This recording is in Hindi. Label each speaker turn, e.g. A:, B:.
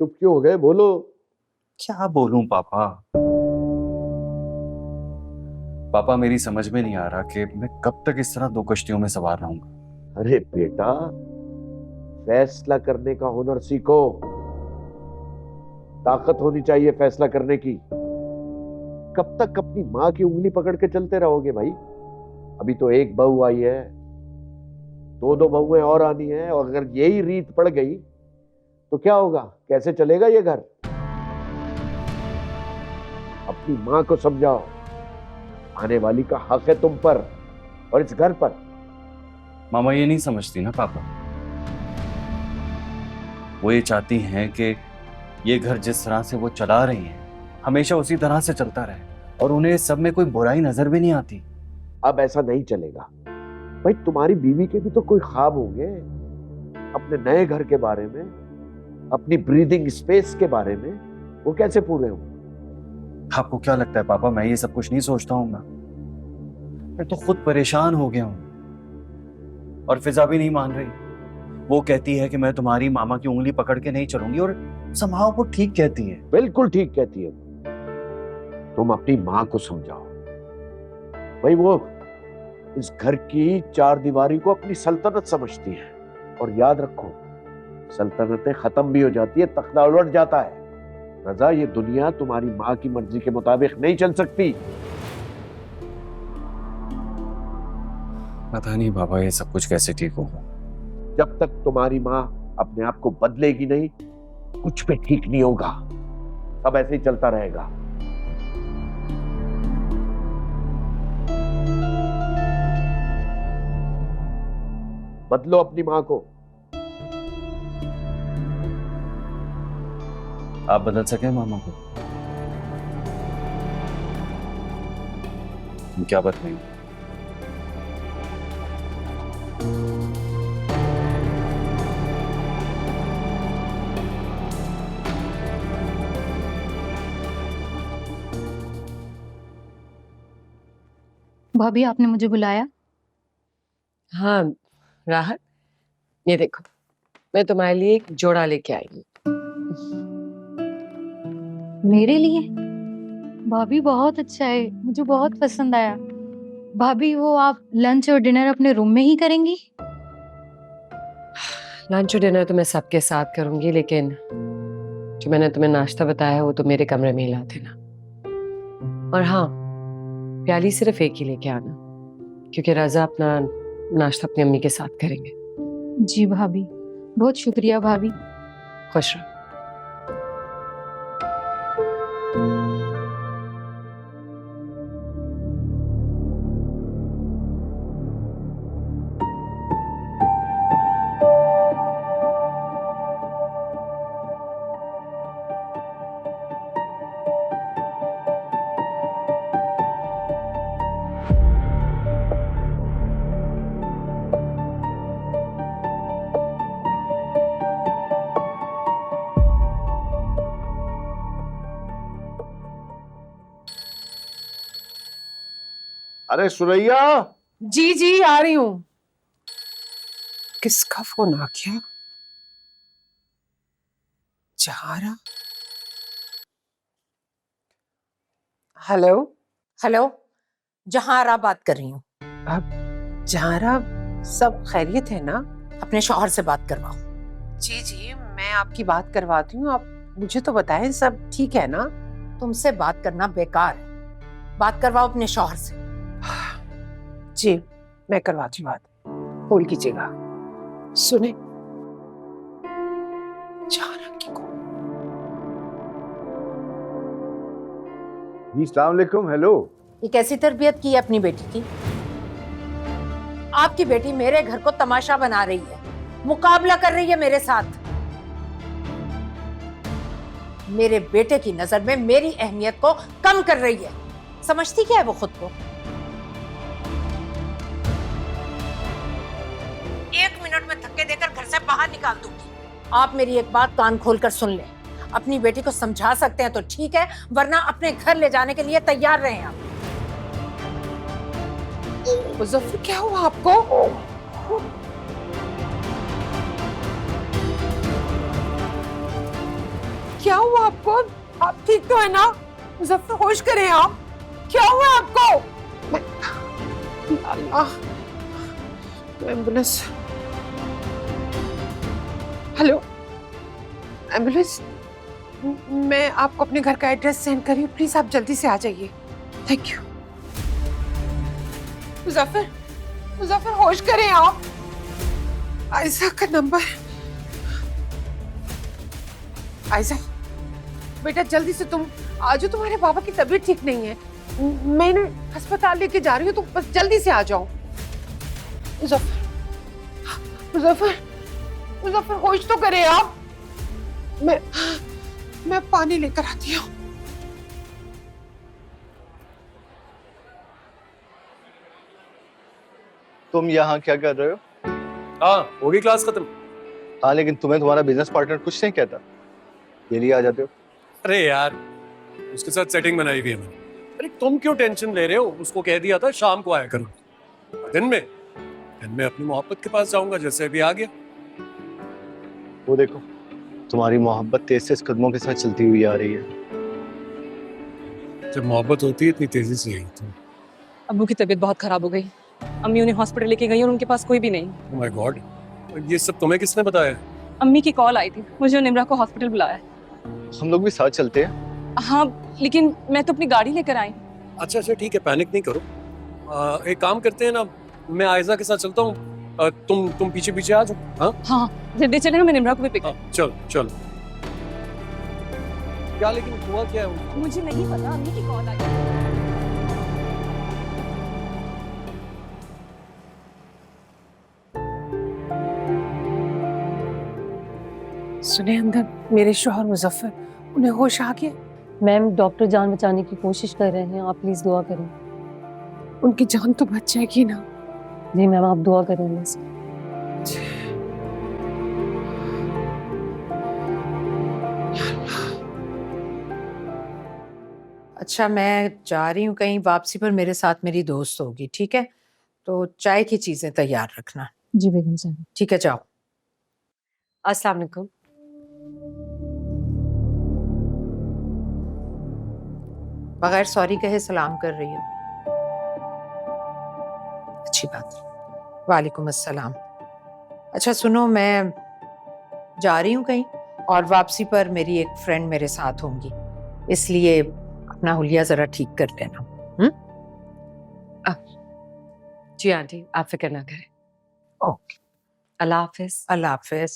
A: चुप क्यों हो गए? बोलो।
B: क्या बोलूं पापा? पापा मेरी समझ में नहीं आ रहा कि मैं कब तक इस तरह दो कश्तियों में सवार रहूंगा।
A: अरे बेटा, फैसला करने का हुनर सीखो। ताकत होनी चाहिए फैसला करने की। कब तक अपनी माँ की उंगली पकड़ के चलते रहोगे भाई? अभी तो एक बहू आई है, दो दो बहुएं और आनी है, और अगर यही रीत पड़ गई तो क्या होगा? कैसे चलेगा ये घर? अपनी माँ को समझाओ, आने वाली का हक है तुम पर और इस घर पर।
B: मामा ये नहीं समझती ना पापा। वो ये चाहती हैं कि ये घर जिस तरह से वो चला रही हैं हमेशा उसी तरह से चलता रहे, और उन्हें सब में कोई बुराई नजर भी नहीं आती।
A: अब ऐसा नहीं चलेगा भाई। तुम्हारी बीवी के भी तो कोई ख्वाब होंगे, अपने नए घर के बारे में, अपनी ब्रीदिंग स्पेस के बारे में। वो कैसे पूरे होंगे?
B: आपको क्या लगता है पापा मैं ये सब कुछ नहीं सोचता हूँ? मैं तो खुद परेशान हो गया हूँ। और फिजा भी नहीं मान रही। वो कहती है कि मैं तुम्हारी मामा की उंगली पकड़ के नहीं चलूंगी, और समहाउ वो ठीक कहती है।
A: बिल्कुल ठीक कहती है। तुम अपनी माँ को समझाओ भाई। वो इस घर की चार दीवारी को अपनी सल्तनत समझती है, और याद रखो, सल्तनतें खत्म भी हो जाती है, तख्ता उलट जाता है। रजा, ये दुनिया तुम्हारी माँ की मर्जी के मुताबिक नहीं चल सकती।
B: पता नहीं पापा ये सब कुछ कैसे ठीक होगा।
A: जब तक तुम्हारी माँ अपने आप को बदलेगी नहीं, कुछ भी ठीक नहीं होगा। सब ऐसे ही चलता रहेगा। बदलो अपनी माँ को।
B: आप बदल सके मामा को? तुम क्या बदलेंगे?
C: भाभी, आपने मुझे बुलाया?
D: हाँ राहत, ये देखो, मैं तुम्हारे लिए एक जोड़ा लेके आई हूँ।
C: मेरे लिए? भाभी बहुत अच्छा है, मुझे बहुत पसंद आया। भाभी, वो आप लंच और डिनर अपने रूम में ही करेंगी?
D: लंच और डिनर तो मैं सबके साथ करूंगी, लेकिन जो मैंने तुम्हें नाश्ता बताया है वो तो मेरे कमरे में ही ला देना। और हाँ, प्याली सिर्फ एक ही लेके आना, क्योंकि रजा अपना नाश्ता अपनी अम्मी के साथ करेंगे।
C: जी भाभी, बहुत शुक्रिया भाभी।
D: खुश रहो।
A: अरे सुरैया!
D: जी जी आ रही हूँ। किसका फोन आ गया? जहारा? हेलो
E: हेलो, जहारा बात कर रही हूँ।
D: अब जहारा, सब खैरियत है ना?
E: अपने शौहर से बात करवाओ।
D: जी जी मैं आपकी बात करवाती हूँ, आप मुझे तो बताएं सब ठीक है ना?
E: तुमसे बात करना बेकार है, बात करवाओ अपने शौहर से।
D: जी मैं करवाती हूँ बात, होल्ड कीजिएगा। सुने, जहारा की कॉल।
A: जी अस्सलाम वालेकुम। हेलो।
E: ये कैसी तरबियत की है अपनी बेटी की? आपकी बेटी मेरे घर को तमाशा बना रही है, मुकाबला कर रही है मेरे साथ। मेरे बेटे की नजर में मेरी अहमियत को कम कर रही है। समझती क्या है वो खुद को? 1 मिनट में धक्के देकर घर से बाहर निकाल दूंगी। आप मेरी एक बात कान खोलकर सुन लें। अपनी बेटी को समझा सकते हैं तो ठीक है, वरना अपने घर ले जाने के लिए तैयार रहें आप।
D: मुजफ्फर क्या हुआ आपको?
E: क्या हुआ आपको? आप ठीक तो है ना? मुजफ्फर, होश करें आप। क्या हुआ आपको? अल्लाह, एम्बुलेंस। हेलो एम्बुलेंस, मैं आपको अपने घर का एड्रेस सेंड कर रही हूँ, प्लीज आप जल्दी से आ जाइए। Thank you. मुजफ्फर, मुजफ्फर होश करें आप। आयशा का नंबर। आयशा बेटा जल्दी से तुम आ जाओ, तुम्हारे पापा की तबीयत ठीक नहीं है, मैं इन्हें अस्पताल लेके जा रही हूँ, तुम बस जल्दी से आ जाओ। मुजफ्फर, मुजफ्फर, मुजफ्फर होश तो करें आप। मैं पानी लेकर आती हूँ।
F: तुम यहाँ क्या कर रहे हो?
G: हाँ, होगी क्लास खत्म।
F: हाँ, लेकिन तुम्हें तुम्हारा बिजनेस पार्टनर कुछ नहीं कहता, ये लिए आ जाते हो।
G: अरे यार, उसके साथ सेटिंग बनाई हुई है मैंने। अरे तुम क्यों टेंशन ले रहे हो? उसको कह दिया था शाम को आया करो। दिन में अपनी मोहब्बत के पास जाऊंगा, जैसे अभी आ गया।
F: वो देखो, तुम्हारी मोहब्बत तेज कदमों के साथ चलती हुई आ रही है।
G: जब मोहब्बत होती है इतनी तेजी से ही तो।
H: अब्बू की तबीयत बहुत खराब हो गई, अम्मी उन्हें हॉस्पिटल लेके गई और उनके पास कोई भी नहीं।
G: ओह माय गॉड, ये सब तुम्हें किसने बताया?
H: अम्मी की कॉल आई थी, मुझे और निम्रा को हॉस्पिटल बुलाया है।
F: हम लोग भी साथ चलते हैं।
H: हाँ, लेकिन मैं तो अपनी गाड़ी लेकर आई।
G: अच्छा ठीक है, पैनिक नहीं करो। एक काम करते हैं ना, मैं आयजा के साथ चलता हूँ, तुम पीछे पीछे आ जाओ। हाँ
H: हाँ जल्दी चले, मैं निम्रा को भी पिक।
G: चलो चलो। क्या लेकिन हुआ क्या है?
H: मुझे नहीं पता, अम्मी की कॉल आई।
E: सुने अंदर, मेरे शौहर मुजफ्फर, उन्हें होश आ गया।
I: मैम डॉक्टर जान बचाने की कोशिश कर रहे हैं, आप प्लीज दुआ करें।
E: उनकी जान तो बच जाएगी ना?
I: जी मैम, आप दुआ करें बस।
E: अच्छा, मैं जा रही हूँ कहीं, वापसी पर मेरे साथ मेरी दोस्त होगी, ठीक है? तो चाय की चीजें तैयार रखना।
I: जी बेगम साहब।
E: ठीक है, जाओ।
D: अस्सलाम वालेकुम।
E: बगैर सॉरी कहे सलाम कर रही हो, अच्छी बात। वालेकुम अस्सलाम। अच्छा सुनो, मैं जा रही हूँ कहीं और वापसी पर मेरी एक फ्रेंड मेरे साथ होंगी, इसलिए अपना हुलिया जरा ठीक कर लेना।
D: जी आंटी, आप फिक्र ना करें।
E: ओके,
D: अल्लाह हाफिज।
E: अल्लाह हाफिज।